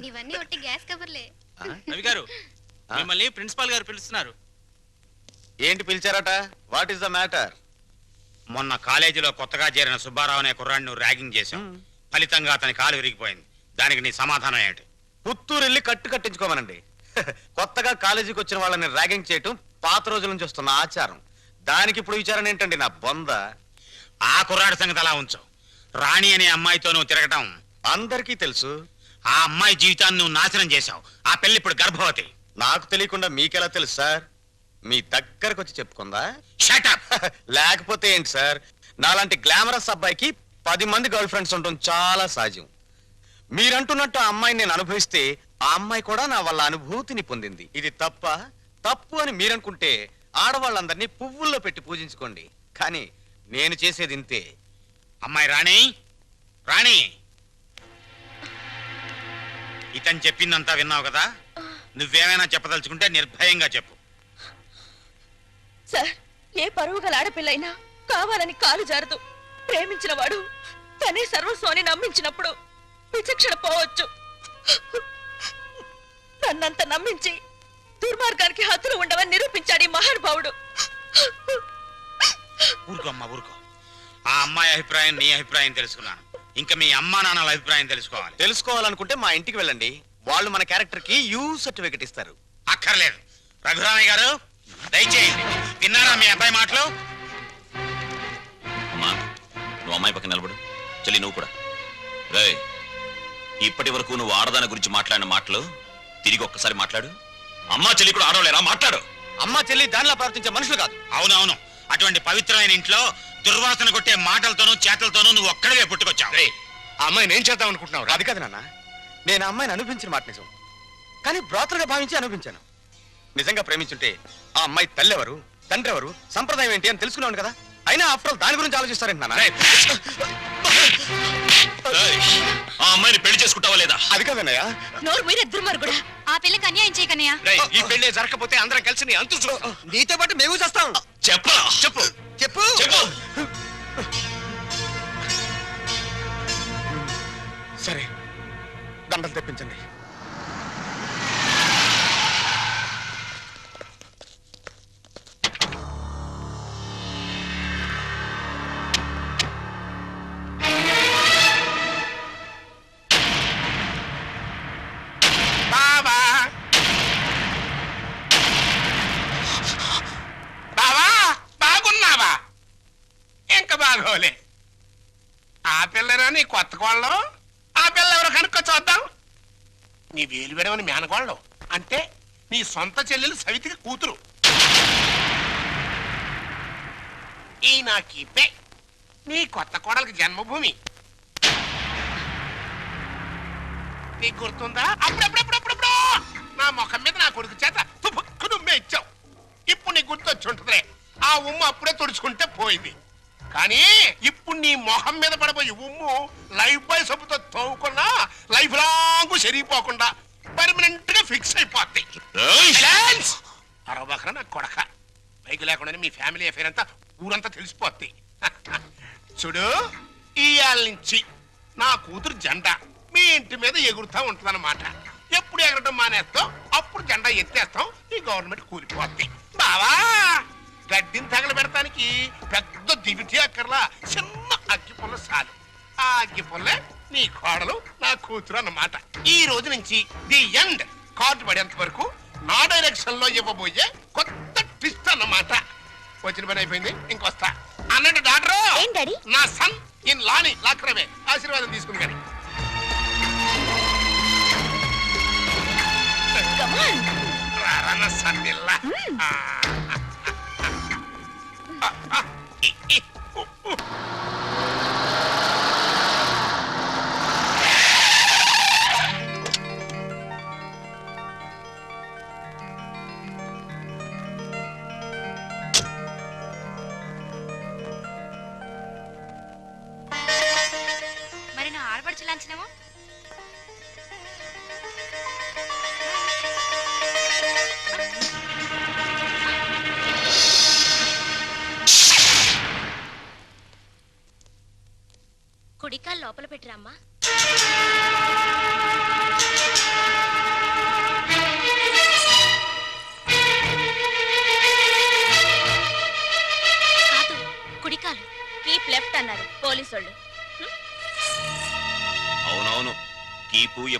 ఇవన్నీ ఒట్టి గ్యాస్ కవర్లే. రవి గారు మిమ్మల్ని ప్రిన్సిపాల్ గారు పిలుస్తున్నారు. ఏంటి పిలిచారట? What is the matter? మొన్న కాలేజీలో కొత్తగా చేరిన సుబ్బారావు అనే కుర్రాడిని నువ్వు ర్యాగింగ్ చేశావు. ఫలితంగా అతని కాలు విరిగిపోయింది. దానికి నీ సమాధానం ఏంటి? పుత్తూరు వెళ్ళి కట్టించుకోమనండి. కొత్తగా కాలేజీకి వచ్చిన వాళ్ళని ర్యాగింగ్ చేయటం పాత రోజుల నుంచి వస్తున్న ఆచారం. దానికి ఇప్పుడు విచారణ ఏంటండి నా బొంద? ఆ కుర్రాడి సంగతి అలా ఉంచు. రాణి అనే అమ్మాయితో నువ్వు తిరగటం అందరికీ తెలుసు. ఆ అమ్మాయి జీవితాన్ని నువ్వు నాశనం చేశావు. ఆ పెళ్లి ఇప్పుడు గర్భవతి. నాకు తెలియకుండా మీకెలా తెలుసు సార్? మీ దగ్గరకు వచ్చి చెప్పుకుందా? Shut up. లేకపోతే ఏంటి సార్? నాలాంటి గ్లామరస్ అబ్బాయికి 10 మంది గర్ల్ ఫ్రెండ్స్ ఉండటం చాలా సహజం. మీరంటున్నట్టు ఆ అమ్మాయిని నేను అనుభవిస్తే ఆ అమ్మాయి కూడా నా వల్ల అనుభూతిని పొందింది. ఇది తప్పు అని మీరనుకుంటే ఆడవాళ్ళందరినీ పువ్వుల్లో పెట్టి పూజించుకోండి. కానీ నేను చేసేది ఇంతే. అమ్మాయి రాణి, రాణి, ఇతను చెప్పిందంతా విన్నావు కదా? నువ్వేమైనా చెప్పదలుచుకుంటే నిర్భయంగా చెప్పు. సార్, ఏ పరువు గల ఆడపిల్లైనా కావాలని కాలు జారదు. ప్రేమించిన వాడు తనే సర్వస్వాన్ని నమ్మించినప్పుడు విచక్షణ పోవచ్చు. నన్నంత నమ్మించి దుర్మార్గానికి హద్దులు ఉండవని నిరూపించాడు ఈ మహానుభావుడు. ఊరుకో అమ్మా, ఊరుకో. ఆ అమ్మాయి అభిప్రాయం నీ అభిప్రాయం తెలుసుకున్నాను. ఇంకా మీ అమ్మా నాన్నల అభిప్రాయం తెలుసుకోవాలి. తెలుసుకోవాలనుకుంటే మా ఇంటికి వెళ్ళండి. వాళ్ళు మన క్యారెక్టర్ కి యూ సర్టిఫికెట్ ఇస్తారు. అక్కర్లేదు. రఘురామయ్య గారు దయచేయండి. విన్నారా మీ అబ్బాయి మాటలు? అమ్మా, నువ్వు అమ్మాయి పక్కన నిలబడు. చెల్లి నువ్వు కూడా. రే, ఇప్పటి వరకు నువ్వు ఆడదాని గురించి మాట్లాడిన మాటలు తిరిగి ఒక్కసారి మాట్లాడు. అమ్మా చెల్లి కూడా ఆడవలేరా? మాట్లాడు. అమ్మా చెల్లి దానిలా ప్రవర్తించే మనుషులు కాదు. అవునవును. అటువంటి పవిత్రమైన ఇంట్లో దుర్వాసన కొట్టే మాటలతోనూ చేతలతోనూ నువ్వు ఒక్కడివే పుట్టుకొచ్చావు. ఆ అమ్మాయిని ఏం చేద్దాం అనుకుంటున్నావు? అది కాదు నాన్న, నేను ఆ అమ్మాయిని అనుభవించిన మాట నిజం. కానీ బ్రోతలుగా భావించి అనుభవించాను. నిజంగా ప్రేమించుంటే ఆ అమ్మాయి తల్లి ఎవరు, తండ్రి ఎవరు, సంప్రదాయం ఏంటి అని తెలుసుకున్నాను కదా. అయినా ఆఫ్టర్ ఆల్ దాని గురించి ఆలోచిస్తారేంటి నాన్న? ఆ అమ్మాయిని పెళ్లి చేసుకుంటావా లేదా? అది కాదన్నయ్య. నోరు మీరే దుర్మార్గుడా. ఆ పిల్లకి అన్యాయం చేయకన్నయ్య. ఈ పెళ్లి జరగకపోతే అందరం కలిసి నీ అంతు చూస్తాం. నీతో పాటు మేము చేస్తాం. చెప్పరా? చెప్పు చెప్పు చెప్పు. సరే, దండలు తెప్పించండి. ఆ పిల్లరా నీ కొత్త కోళ్ళం? ఆ పిల్ల ఎవరో కనుక్కో చూద్దాం. నీ వేలు విడవని మేనకోళ్ళం అంటే నీ సొంత చెల్లెలు సవితికి కూతురు. ఈ నా కీపే నీ కొత్త కోడలకి జన్మభూమి. నీకు గుర్తుందా? అప్పుడప్పుడప్పుడప్పుడు నా ముఖం మీద నా కొడుకు చేత తుపుక్కు నుమ్మే ఇచ్చావు. ఇప్పుడు నీకు గుర్తొచ్చి ఉంటుందిలే. ఆ ఉమ్ము అప్పుడే తుడుచుకుంటే పోయింది. కానీ ఇప్పుడు నీ మొహం మీద పడబోయి ఉమ్ము లైఫ్ బాయ్ సబ్బుతో తోవుకున్నా లైఫ్ లాంగ్ సరిగిపోకుండా పర్మనెంట్ గా ఫిక్స్ అయిపోద్ది. అరవబకరా నా కొడక. బైక్ లేకుండానే మీ ఫ్యామిలీ అఫేర్ అంతా ఊరంతా తెలిసిపోద్ది. చూడు, ఇయాల నుంచి నా కూతురు జెండా మీ ఇంటి మీద ఎగురుతా ఉంటుందన్నమాట. ఎప్పుడు ఎగరటం మానేస్తాం అప్పుడు జెండా ఎత్తేస్తాం. ఈ గవర్నమెంట్ కూలిపోద్ది. బావా, గడ్డిని తగలబెడటానికి పెద్ద దివిటి అక్కర్లా, చిన్న అగ్గి పుల్ల చాలు. ఆ అగ్గి పుల్లే నీ కోడలు నా కూతురు అన్నమాట. ఈ రోజు నుంచి ది ఎండ్ కార్డు పడేంత వరకు నా డైరెక్షన్ లో ఇవ్వబోయే కొత్త ట్విస్ట్ అన్నమాట. వచ్చిన పని అయిపోయింది, ఇంకొస్తా. అన్నట్టు డాక్టర్, నా సన్ ఇన్ లాని లాక్రమే ఆశీర్వాదం తీసుకుని కానీ రారా సన్నిల్లా. మరి నా ఆడపడుచు లాంఛనమో? కుడికాలు లోపల పెట్టిరమ్మా.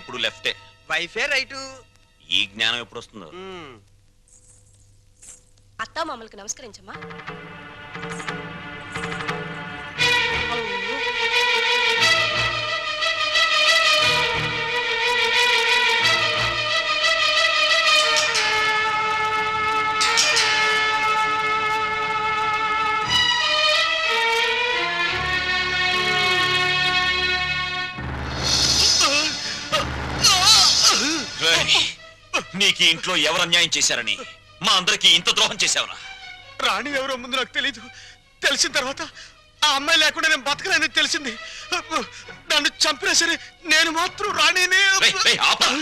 ఎప్పుడు లెఫ్టే. వైఫే రైటు. ఈ జ్ఞానం ఎప్పుడు వస్తుందో. అత్తా మామూలుకి నమస్కరించమ్మా. రేయ్, నీకు ఈ ఇంట్లో ఎవరు అన్యాయం చేశారని మా అందరికి ఇంత ద్రోహం చేశావురా? రాణి ఎవరో ముందు నాకు తెలీదు. తెలిసిన తర్వాత ఆ అమ్మాయి లేకుండా నేను బతకలేని తెలిసింది. నన్ను చంపినా సరే నేను మాత్రం రాణిని. రేయ్, రేయ్, ఆపరా.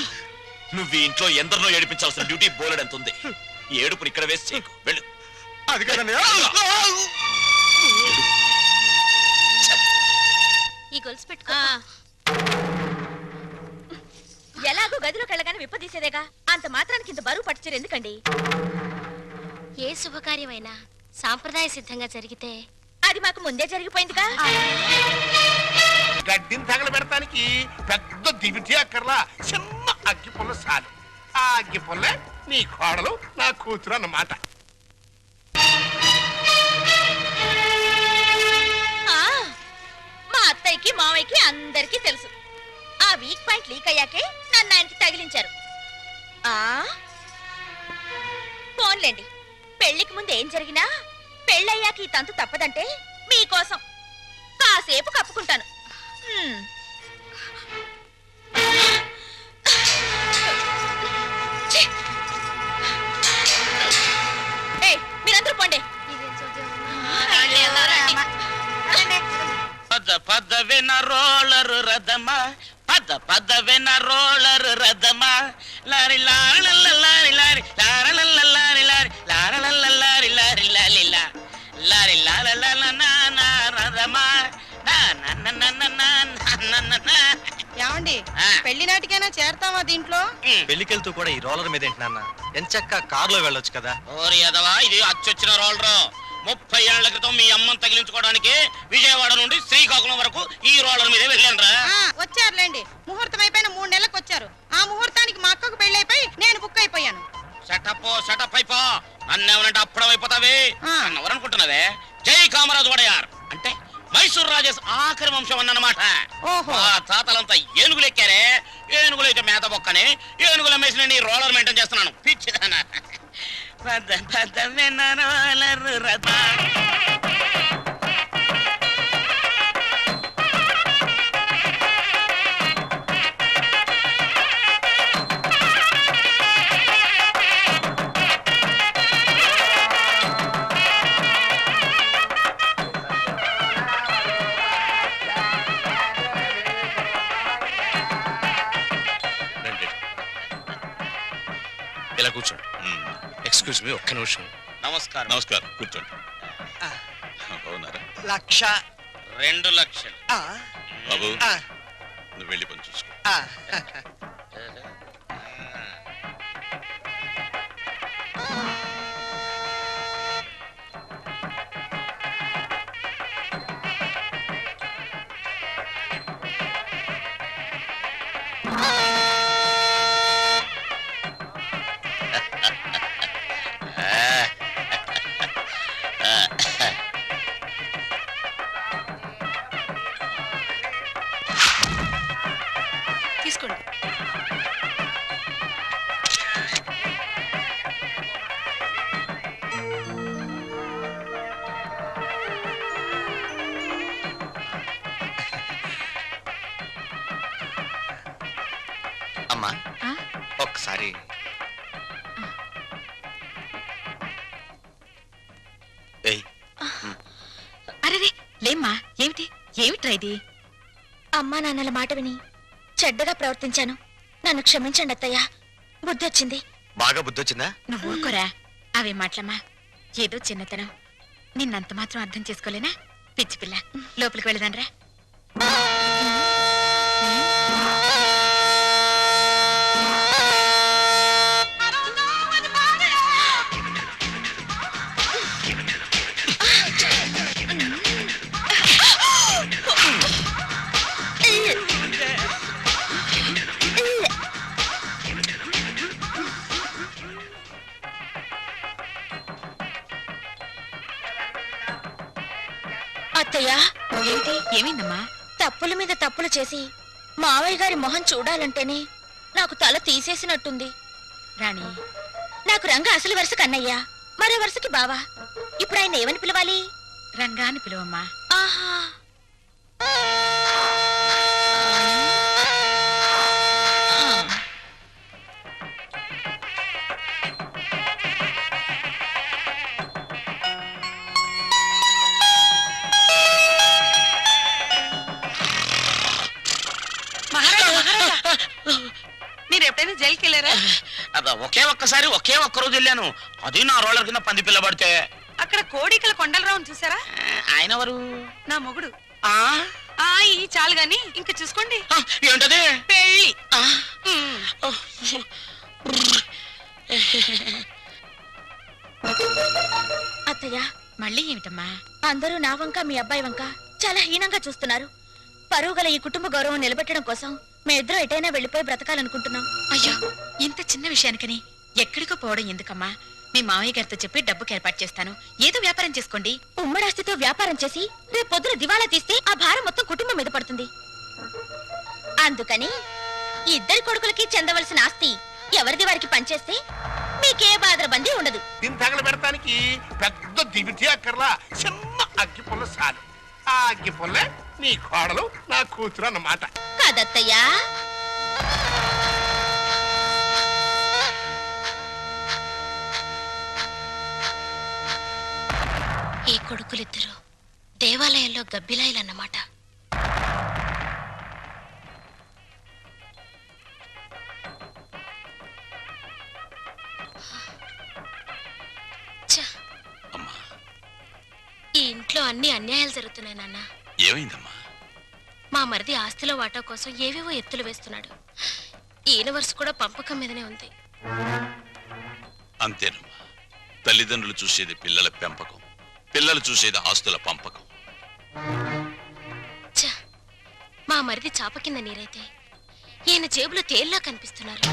నువ్వు ఈ ఇంట్లో ఎందరినో ఏడిపించాల్సిన డ్యూటీ బోలెడంత ఉంది. ఈ ఏడుపుని ఇక్కడ వేస్ట్ చేయకు. వెళ్ళు. అది కదన్నయ్య. ఈ గొలుసు పెట్టుకో. ఎలాగో గదిలోకి వెళ్ళగానే విప్పదీసేదేగా, అంత మాత్రానికి ఇంత బరువు పట్టుచీర ఎందుకండి? ఏ శుభకార్యమైనా సాంప్రదాయ సిద్ధంగా జరిగితే అది మాకు ముందే జరిగిపోయిందిగా. గడ్డిని తగలబెడటానికి పెద్ద దివిటి అక్కర్లా, చిన్న అగ్గి పుల్ల చాలు. ఆ అగ్గి పుల్ల నీ కోడలు నా కూతురు అన్నమాట. ఆ, మా అత్తయ్యకి మావయ్యకి అందరికీ తెలుసు. ఆ వీక్ పాయింట్ లీక్ అయ్యాకే నన్ను ఆయనకి తగిలించారు. ఆ ఫోన్లేండి, పెళ్లికి ముందు ఏం జరిగినా పెళ్ళయ్యాక ఈ తంతు తప్పదంటే మీకోసం కాసేపు కప్పుకుంటాను. ఛీ! ఏయ్, మీరందరూ పోండి. పదవిన రోలరు రథమా, పదవిన రోలరు రథమా, lorry lorry lorry lorry lorry lorry lorry lorry lorry lorry lorry రథమా. ఏమండి పెళ్లి నాటికైనా చేరతావా దీంట్లో? పెళ్లికెళ్తూ కూడా ఈ రోలర్ మీద ఏంటి నాన్న? ఎంచక్క కారులో వెళ్ళొచ్చు కదా. ఓరి యదవా, ఇది అచ్చొచ్చిన రోలరు. 30 ఏళ్ల క్రితం మీ అమ్మని తగిలించుకోవడానికి విజయవాడ నుండి శ్రీకాకుళం వరకు ఈ రోలర్ మీదే వెళ్ళానురా. వచ్చారులేండి, ముహూర్తం అయిపోయిన 3 నెలలకు వచ్చారు. ఆ ముహూర్తానికి మా అక్కకు పెళ్లి అయిపోయి నేను బుక్ అయిపోయాను. షటప్ అయిపో. నన్నేమనంటే అప్పుడం అయిపోతావే. నన్నెవరనుకుంటున్నావే? జై కామరాజు వడయార్ అంటే మైసూర్ రాజేష్ ఆఖరి వంశం అన్నమాట. ఓహో. ఆ తాతలంతా ఏనుగులు ఎక్కారే. ఏనుగులు అయితే మేత బొక్కని ఏనుగుల మేసిన నీ రోలర్ మెయింటైన్ చేస్తున్నాను. పిచ్చిదానా. రోలర్ రథ. ఇలా కూర్చోండి. ఎక్స్క్యూజ్ మీ, ఒక్క నిమిషం. నమస్కారం. నమస్కారం, కూర్చోండి. బాగున్నారా? 1,00,000. 2 లక్షలు. బాబు, నువ్వు వెళ్ళి పని చూసుకో. తీసుకోండి. అమ్మా, ఒక్కసారి అరే లేమ్మా, ఏమిట్రా ఇది? అమ్మా నాన్నల మాట విని చెడ్డగా ప్రవర్తించాను. నన్ను క్షమించండి అత్తయ్య. బుద్ధి వచ్చింది. బాగా బుద్ధి వచ్చిందా? నువ్వు ఊరుకోరా. అవే మాటలమ్మా, ఏదో చిన్నతనం. నిన్నంత మాత్రం అర్థం చేసుకోలేనా పిచ్చి పిల్ల? లోపలికి వెళ్ళదానరా. అత్తయ్యా, ఏంటి ఏమైందమ్మా? తప్పుల మీద తప్పులు చేసి మావయ్య గారి మొహం చూడాలంటేనే నాకు తల తీసేసినట్టుంది. రాణి, నాకు రంగ అసలు వరుస కన్నయ్య, మరో వరుసకి బావా. ఇప్పుడు ఆయన ఏమని పిలవాలి? రంగాన్ని పిలువమ్మా. ఆహా, మీరు ఎప్పుడైనా జైలుకి వెళ్ళారా? ఒకే ఒక్క రోజు వెళ్ళాను. అది నా రోలర్ కింద పంది పిల్ల పడితే. అక్కడ కోడికల కొండలరావుని చూసారా? ఆయన ఎవరు? నా మొగుడు. ఆ ఈ చాలు గాని ఇంకా చూసుకోండి. ఏంటది? పెళ్ళి. అత్తయ్య, మళ్ళీ ఏమిటమ్మా? అందరూ నా వంక మీ అబ్బాయి వంక చాలా హీనంగా చూస్తున్నారు. పరువు గల ఈ కుటుంబ గౌరవం నిలబెట్టడం కోసం మేమిద్దరం ఎటైనా వెళ్ళిపోయి బ్రతకాలనుకుంటున్నాం. అయ్యో, ఇంత చిన్న విషయానికని ఎక్కడికో పోవడం ఎందుకమ్మా? మీ మావయ్య గారితో చెప్పి డబ్బుకి ఏర్పాటు చేస్తాను. ఏదో వ్యాపారం చేసుకోండి. ఉమ్మడాస్తితో వ్యాపారం చేసి రేపు పొద్దున దివాలా తీస్తే ఆ భారం మొత్తం కుటుంబం మీద పడుతుంది. అందుకని ఇద్దరి కొడుకులకి చెందవలసిన ఆస్తి ఎవరిది వారికి పనిచేస్తే మీకే బాధరబంది ఉండదు. దీన్ని తగల పెడతానికి పెద్ద దివిటి అక్కర్లా, చిన్న అగ్గి పుల్ల చాలు. ఆ అగ్గి పుల్లే నీ కోడలు, నా కూతురు అన్నమాట. కాదత్తయ్యా. ఈ కొడుకులిద్దరూ దేవాలయంలో గబ్బిలాయిలన్నమాట. ఛ! అమ్మా, ఈ ఇంట్లో అన్ని అన్యాయాలు జరుగుతున్నాయి నాన్న. ఏమైందమ్మా? మా మరిది ఆస్తిలో వాటా కోసం ఏవేవో ఎత్తులు వేస్తున్నాడు. ఈయన వరుస కూడా పంపకం మీదనే ఉంది. అంతేనమ్మా, తల్లిదండ్రులు చూసేది పిల్లల పెంపకం, పిల్లలు చూసేది ఆస్తుల పంపకం. ఛ! మా మరిది చాప కింద నీరైతే ఈయన జేబులో తేల్లా కనిపిస్తున్నారు.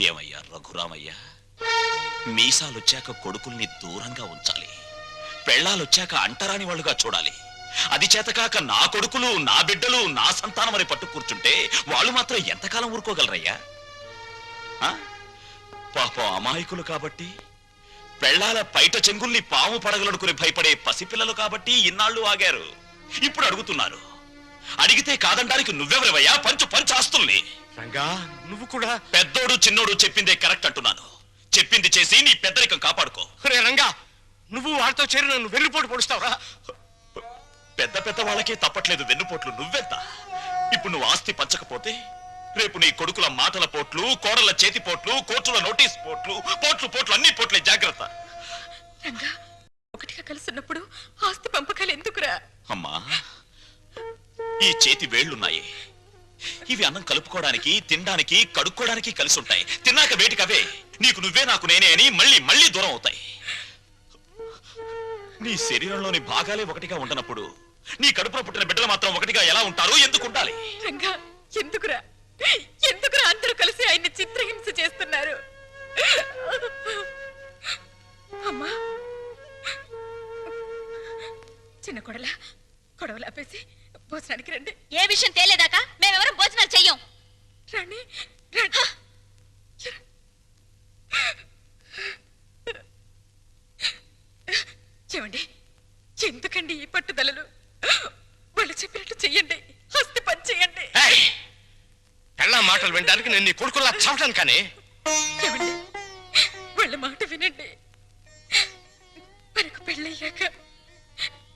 ఏమయ్యా రఘురామయ్య, మీసాలొచ్చాక కొడుకుల్ని దూరంగా ఉంచాలి, పెళ్ళాలొచ్చాక అంటరాని వాళ్ళుగా చూడాలి. అది చేతకాక నా కొడుకులు, నా బిడ్డలు, నా సంతానం అని పట్టు కూర్చుంటే వాళ్ళు మాత్రం ఎంతకాలం ఊరుకోగలరయ్యా? పాపం అమాయకులు కాబట్టి, పెళ్ళాల పైట చెంగుల్ని పాము పడగలడుకుని భయపడే పసిపిల్లలు కాబట్టి ఇన్నాళ్ళు ఆగారు. ఇప్పుడు అడుగుతున్నారు. అడిగితే కాదండానికి నువ్వెవరివయ్యా? పంచు ఆస్తుల్ని. రంగా, నువ్వు కూడా. పెద్దోడు చిన్నోడు చెప్పిందే కరెక్ట్ అంటున్నాను. చెప్పింది చేసి నీ పెద్దరికం కాపాడుకో. రే రంగా, నువ్వు వాళ్ళతో చేరి నన్ను వెన్నుపోటు పొడుస్తావురా? పెద్ద వాళ్ళకే తప్పట్లేదు వెన్నుపోట్లు, నువ్వెంత? ఇప్పుడు నువ్వు ఆస్తి పంచకపోతే రేపు నీ కొడుకుల మాటల పోట్లు, కోడల చేతి పోట్లు, కోర్టుల నోటీస్ పోట్లు, పోట్లు అన్ని పోట్లే, జాగ్రత్త. రంగా, ఒకటిగా కలుసున్నప్పుడు ఆస్తి పంపకాలు ఎందుకురా? అమ్మా, ఈ చేతి వేళ్లున్నాయి, ఇవి అన్నం కలుపుకోవడానికి, తినడానికి, కడుక్కోవడానికి కలిసి ఉంటాయి. తిన్నాక వేటికి అవే నీకు నువ్వే నాకు నేనే అని మళ్ళీ దూరం అవుతాయి. నీ శరీరంలోని భాగాలే ఒకటిగా ఉండనప్పుడు నీ కడుపులో పుట్టిన బిడ్డలు మాత్రం ఒకటిగా ఎలా ఉంటారు? ఎందుకు ఉండాలి? రంగా, ఎందుకురా అందరూ కలిసి ఆయన్ని చిత్రహింస చేస్తున్నారు? అమ్మా, చిన్న కొడలా, గొడవలు ఆపేసి భోజనానికి రండి. ఏ విషయం తేలేదాకా మేమెవరం భోజనాలు చెయ్యం. రండి. ఏమండి, ఎందుకండి ఈ పట్టుదలలు? వాళ్ళు చెప్పినట్టు చెయ్యండి, ఆస్తి పని చెయ్యండి. పెళ్ళ మాటలు వినడానికి నేను నీ కొడుకులా చవటాను కానీ. ఏమండి, వాళ్ళ మాట వినండి. మనకు పెళ్ళయ్యాక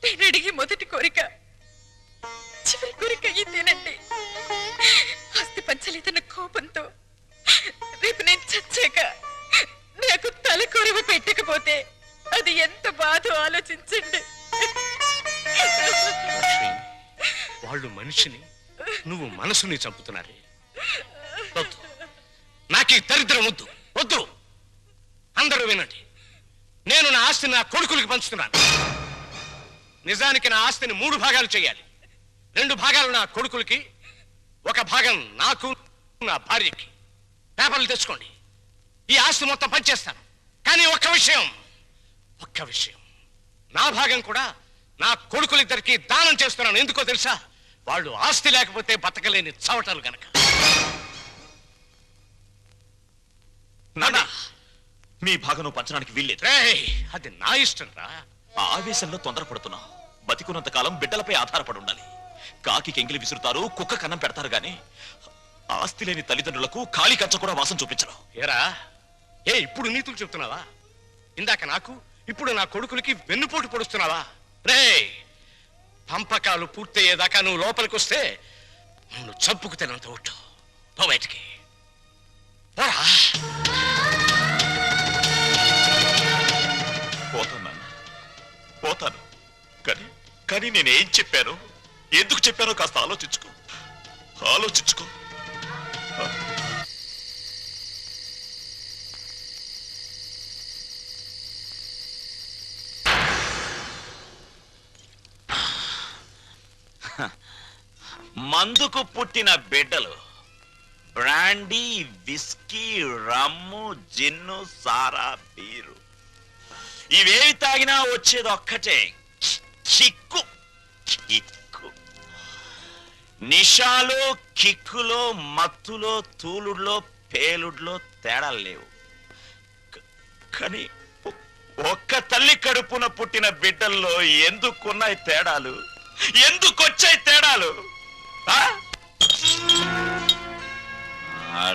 నేను అడిగి మొదటి కోరిక, చివరి కోరిక ఇదేనండి. ఆస్తి పంచలేదన్న కోపంతో రేపు నేను చచ్చాక నాకు తల కొరవ పెట్టకపోతే అది ఎంత బాధో ఆలోచించండి. వాళ్ళు మనిషిని, నువ్వు మనసుని చంపుతున్నారే. వద్దు, నాకు ఈ దరిద్రం వద్దు వద్దు. అందరూ వినండి, నేను నా ఆస్తిని నా కొడుకులకి పంచుతున్నాను. నిజానికి నా ఆస్తిని 3 భాగాలు చేయాలి. 2 భాగాలు నా కొడుకులకి, 1 భాగం నాకు, నా భార్యకి. పేపర్లు తెచ్చుకోండి, ఈ ఆస్తి మొత్తం పనిచేస్తాను. కానీ ఒక్క విషయం, నా భాగం కూడా నా కొడుకులిద్దరికి దానం చేస్తున్నాను. ఎందుకో తెలుసా? వాళ్ళు ఆస్తి లేకపోతే బతకలేని చవటలు గనక. నాన్నా, మీ భాగం పంచడానికి వీల్లేదు. రేయ్, అది నా ఇష్టం రా. ఆ ఆవేశంలో తొందరపడుతున్నావు. బతికున్నంత కాలం బిడ్డలపై ఆధారపడి ఉండాలి. కాకి ఎంగిలి విసురుతారు, కుక్క కన్నం పెడతారు గాని ఆస్తి లేని తల్లిదండ్రులకు ఖాళీ కంచ కూడా వాసం చూపించరు. ఏరా, ఇప్పుడు నీతులు చెప్తున్నావా? ఇందాక నాకు, ఇప్పుడు నా కొడుకులకి వెన్నుపోటు పొడుస్తున్నావా? రేయ్, పంపకాలు పూర్తయ్యేదాకా నువ్వు లోపలికి వస్తే నన్ను చంపుకు తినంత ఒట్టు. పో బయటికి పోరా. పోతాను నాన్న, పోతాను. కానీ నేనేం చెప్పాను, ఎందుకు చెప్పానో కాస్త ఆలోచించుకో. మందుకు పుట్టిన బిడ్డలు బ్రాండీ, విస్కీ, రమ్ము, జిన్ను, సారా, బీరు ఇవేవి తాగినా వచ్చేది ఒక్కటే, కిక్కు. నిషాలో, కిక్కులో, మత్తులో, తూలుడులో, పేలుడులో తేడాలు లేవు. కానీ ఒక్క తల్లి కడుపున పుట్టిన బిడ్డల్లో ఎందుకున్నాయి తేడాలు? ఎందుకొచ్చాయి తేడాలు?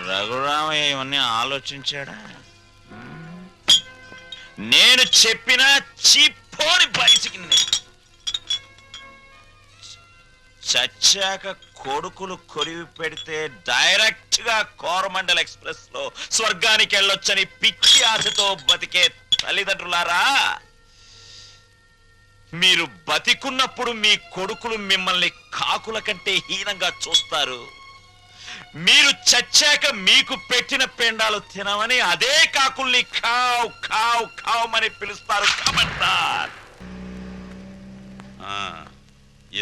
రఘురామయ్య ఇవన్నీ ఆలోచించాడా? నేను చెప్పిన చిప్పోని బయటికి చచ్చాక కొడుకులు కొరివి పెడితే డైరెక్ట్ గా కోరమండల్ ఎక్స్ప్రెస్ లో స్వర్గానికి వెళ్ళొచ్చని పిచ్చి ఆశతో బతికే తల్లిదండ్రులారా, మీరు బతికున్నప్పుడు మీ కొడుకులు మిమ్మల్ని కాకుల కంటే హీనంగా చూస్తారు. మీరు చచ్చాక మీకు పెట్టిన పెండాలు తినమని అదే కాకుల్ని కావ్ కావ్ కావమని పిలుస్తారు. కమంటార్.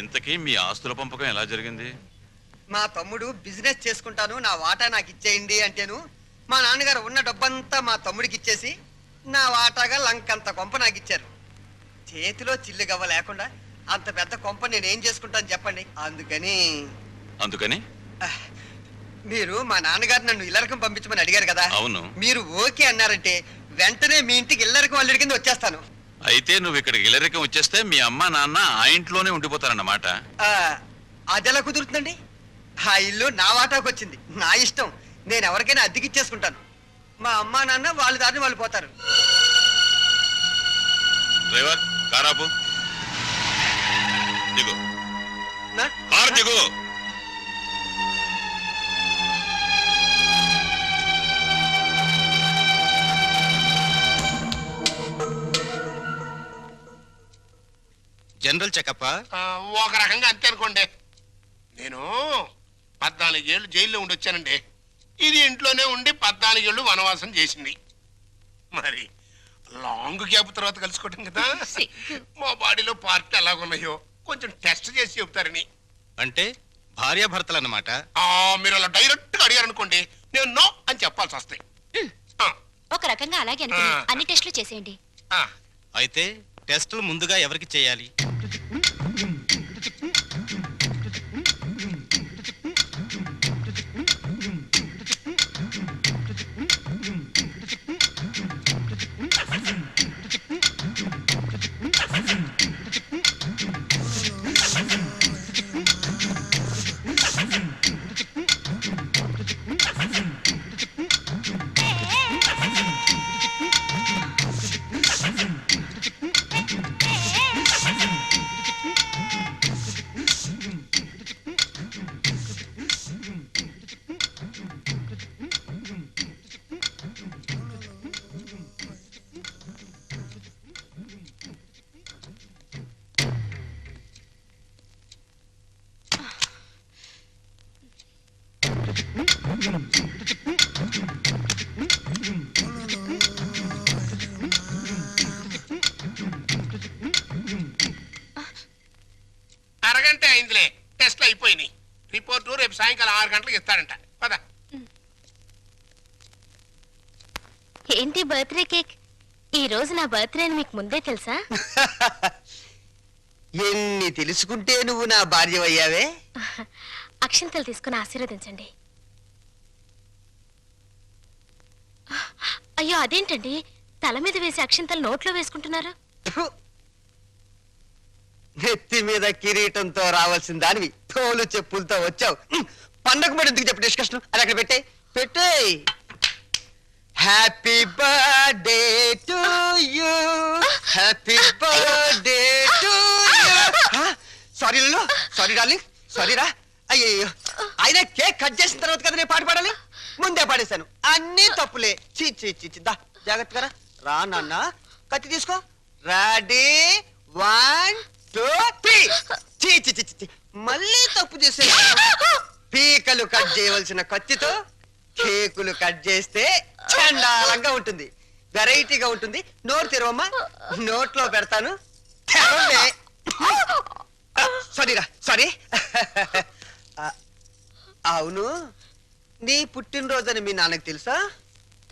ఇంతకీ మీ ఆస్తుల పంపకం ఎలా జరిగింది? మా తమ్ముడు బిజినెస్ చేసుకుంటాను, నా వాటా నాకు ఇచ్చేయండి అంటేను మా నాన్నగారు ఉన్న డబ్బంతా మా తమ్ముడికి ఇచ్చేసి నా వాటాగా లంకంత కొంప నాకు ఇచ్చారు. చేతిలో చిల్లు గవ్వ లేకుండా అంత పెద్ద కొంప నేనేం చేసుకుంటాను చెప్పండి. అందుకని మీరు మా నాన్నగారు నన్ను ఇల్లరకం పంపించమని అడిగారు కదా. అవును. మీరు ఓకే అన్నారంటే వెంటనే మీ ఇంటికి ఇల్లరకం అల్లుడి కింద వచ్చేస్తాను. అయితే నువ్వు ఇక్కడికి ఇల్లరికం వచ్చేస్తే మీ అమ్మ నాన్న ఆ ఇంట్లోనే ఉండిపోతారన్నమాట. అదెలా కుదురుతుందండి? ఆ ఇల్లు నా వాటాకు వచ్చింది, నా ఇష్టం. నేను ఎవరికైనా అద్దెకి ఇచ్చేసుకుంటాను. మా అమ్మా నాన్న వాళ్ళ దారిని వాళ్ళు పోతారు. డ్రైవర్, కారాపు దిగు. కారు దిగు. జనరల్ చెకప్ ఒక రకంగా అంతే అనుకోండి. నేను 14 ఏళ్ళు జైల్లో ఉండి వచ్చానండి. ఇది ఇంట్లోనే ఉండి 14 ఏళ్ళు వనవాసం చేసింది. మరి లాంగ్ గ్యాప్ తర్వాత కలుసుకోవటం కదా. మా బాడీలో పార్ట్లు ఎలాగున్నాయో కొంచెం టెస్ట్ చేసి చెప్తారని. అంటే భార్యాభర్తలు అన్నమాట. మీరు అలా డైరెక్ట్ గా అడిగారనుకోండి, నేను నో అని చెప్పాల్సి వస్తాయి. ఒక రకంగా అలాగే అన్ని టెస్టులు చేసేయండి. అయితే టెస్టులు ముందుగా ఎవరికి చేయాలి? అరగంట అయిందిలే, టెస్ట్లు అయిపోయినాయి. రిపోర్టు రేపు సాయంకాలం 6 గంటలకు ఇస్తాడంట. పద. ఏంటి బర్త్డే కేక్? ఈ రోజు నా బర్త్డే అని మీకు ముందే తెలుసా? ఎన్ని తెలుసుకుంటే నువ్వు నా భార్య అయ్యావే. అక్షింతలు తీసుకుని ఆశీర్వదించండి. అయ్యో అదేంటండి, తల మీద వేసి అక్షింతలు నోట్లో వేసుకుంటున్నారు? ఫు! నెత్తి మీద కిరీటంతో రావాల్సిన దానివి తోలు చెప్పులతో వచ్చావు. పండగ మరి ఎందుకు చెప్పు డిస్కషన్? అది అక్కడ పెట్టే. Happy birthday to you, happy birthday to you. Sorry లలో, సారీ డార్లింగ్, సారీ రా. అయ్యో, అయినా కేక్ కట్ చేసిన తర్వాత కదా నేను పాట పాడాలి, ముందే పాడేశాను. అన్ని తప్పులే. చీ చీ చీ చీ. దా జాగ్రత్తగా రా నాన్న. కత్తి తీసుకో. రెడీ 1 2 3. చీ చీ చీ చీ. మళ్ళీ తప్పు చేసే. పీకలు కట్ చేయవలసిన కత్తితో కేకులు కట్ చేస్తే చండాలంగా ఉంటుంది, వెరైటీగా ఉంటుంది. నోరు తెరవమ్మా, నోట్లో పెడతాను. సారీరా, సారీ. అవును, నీ పుట్టినరోజని మీ నాన్నకు తెలుసా?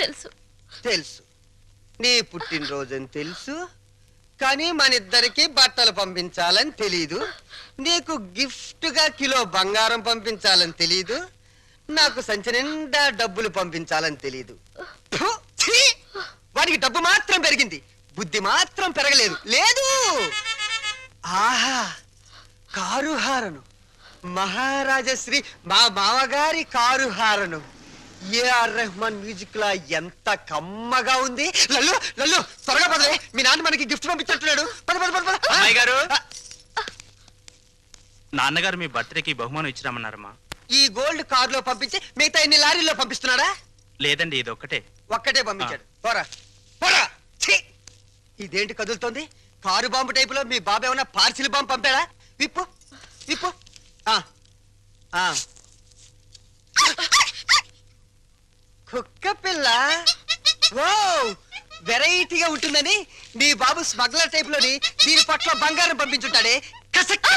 తెలుసు. తెలుసు, నీ పుట్టినరోజని తెలుసు. కానీ మన ఇద్దరికి బట్టలు పంపించాలని తెలీదు. నీకు గిఫ్ట్ గా కిలో బంగారం పంపించాలని తెలీదు. నాకు సంచి నిండా డబ్బులు పంపించాలని తెలీదు. ఫు! ఛీ! వాడికి డబ్బు మాత్రం పెరిగింది, బుద్ధి మాత్రం పెరగలేదు. లేదు. ఆహా, కారు హారను, మహారాజశ్రీ మా మామగారి car horn. A R Rahman music లా ఎంత కమ్మగా ఉంది. లల్లు లల్లు త్వరగా పదవే, మీ నాన్న మనకి గిఫ్ట్ పంపించట్లేడు. పద పద పద పద. అమ్మాయి గారు, నాన్నగారు మీ బర్త్డేకి బహుమానం ఇచ్చిరామన్నారమ్మా. ఈ గోల్డ్ కార్ లో పంపించి మిగతా ఎన్ని లారీల్లో పంపిస్తున్నాడా? లేదండి, ఇది ఒక్కటే. ఒక్కటే పంపించాడు. పోరా పోరా. ఛీ! ఇదేంటి కదులుతోంది? కారు బాంబు టైపులో మీ బాబు ఏమన్నా పార్సిల్ బాంబు పంపాడా? విప్పు విప్పు. కుక్క పిల్ల. ఓ, వెరైటీగా ఉంటుందని నీ బాబు స్మగ్లర్ టైప్ లోని దీని పట్ల బంగారం పంపించుంటాడే. కసక్